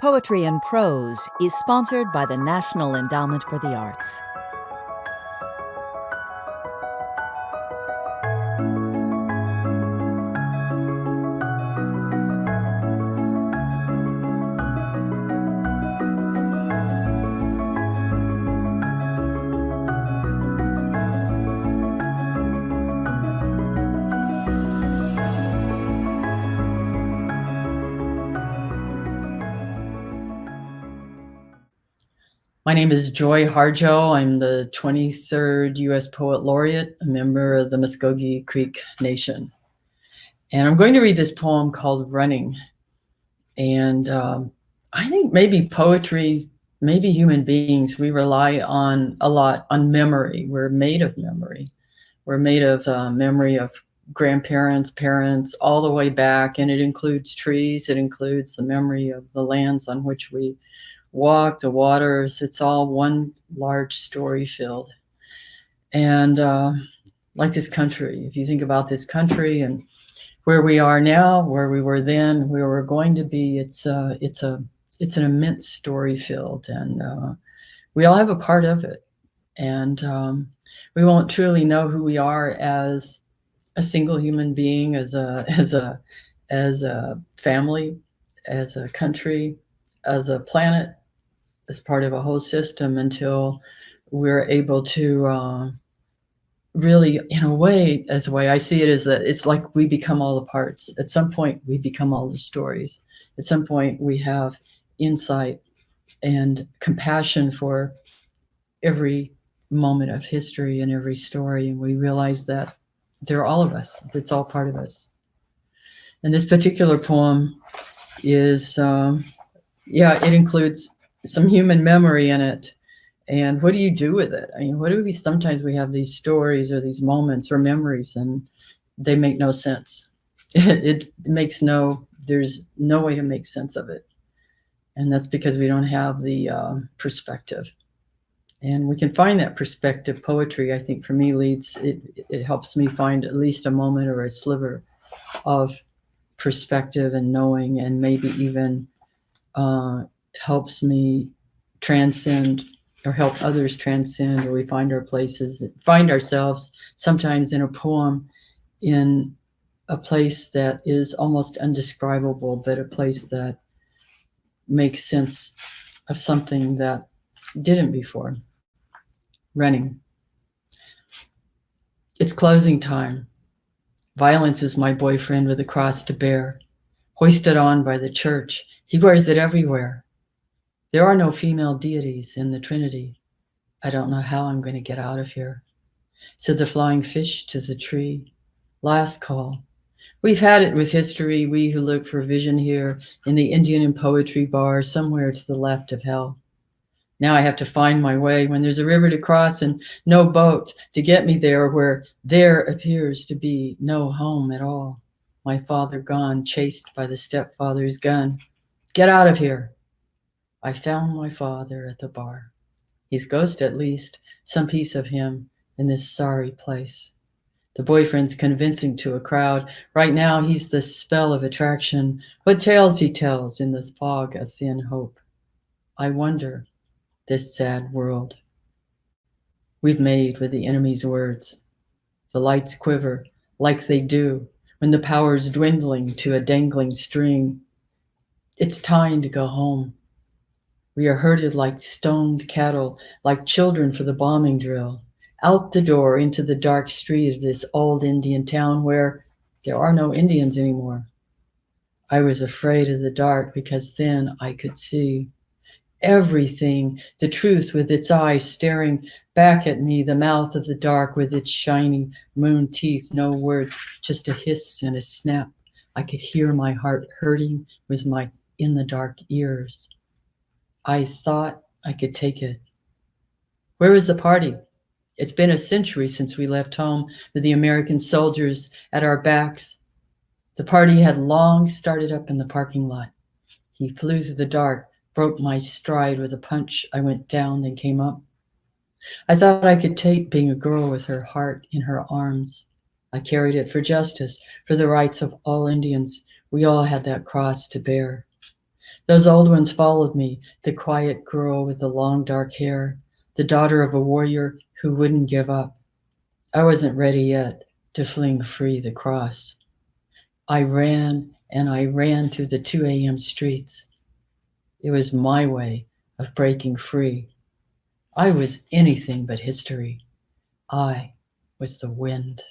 Poetry in Prose is sponsored by the National Endowment for the Arts. My name is Joy Harjo. I'm the 23rd U.S. Poet Laureate, a member of the Muskogee Creek Nation. And I'm going to read this poem called Running. And I think maybe poetry, maybe human beings, we rely on a lot on memory. We're made of memory. We're made of memory of grandparents, parents, all the way back. And it includes trees. It includes the memory of the lands on which we walk, the waters. It's all one large story filled. And like this country, if you think about this country and where we are now, where we were then, where we're going to be, it's an immense story filled, and we all have a part of it. And we won't truly know who we are as a single human being, as a family, as a country, as a planet, as part of a whole system, until we're able to really, in a way, as the way I see it, is that it's like we become all the parts. At some point, we become all the stories. At some point, we have insight and compassion for every moment of history and every story, and we realize that they're all of us. It's all part of us. And this particular poem is, it includes some human memory in it. And what do you do with it? I mean, sometimes we have these stories or these moments or memories, and they make no sense. There's no way to make sense of it. And that's because we don't have the perspective. And we can find that perspective. Poetry, I think, for me, it helps me find at least a moment or a sliver of perspective and knowing, and maybe even helps me transcend or help others transcend, or we find ourselves sometimes in a poem in a place that is almost undescribable, but a place that makes sense of something that didn't before. Running. It's closing time. Violence is my boyfriend with a cross to bear, hoisted on by the church. He wears it everywhere. There are no female deities in the Trinity. I don't know how I'm going to get out of here, said the flying fish to the tree. Last call. We've had it with history, we who look for vision here in the Indian and poetry bar somewhere to the left of hell. Now I have to find my way when there's a river to cross and no boat to get me there, where there appears to be no home at all. My father gone, chased by the stepfather's gun. Get out of here. I found my father at the bar. He's ghost, at least, some piece of him in this sorry place. The boyfriend's convincing to a crowd. Right now, he's the spell of attraction. What tales he tells in the fog of thin hope. I wonder, this sad world we've made with the enemy's words. The lights quiver like they do when the power's dwindling to a dangling string. It's time to go home. We are herded like stoned cattle, like children for the bombing drill, out the door into the dark street of this old Indian town where there are no Indians anymore. I was afraid of the dark because then I could see everything, the truth with its eyes staring back at me, the mouth of the dark with its shiny moon teeth, no words, just a hiss and a snap. I could hear my heart hurting with my in the dark ears. I thought I could take it. Where was the party? It's been a century since we left home with the American soldiers at our backs. The party had long started up in the parking lot. He flew through the dark, broke my stride with a punch. I went down, then came up. I thought I could take being a girl with her heart in her arms. I carried it for justice, for the rights of all Indians. We all had that cross to bear. Those old ones followed me, the quiet girl with the long dark hair, the daughter of a warrior who wouldn't give up. I wasn't ready yet to fling free the cross. I ran and I ran through the 2 a.m. streets. It was my way of breaking free. I was anything but history. I was the wind.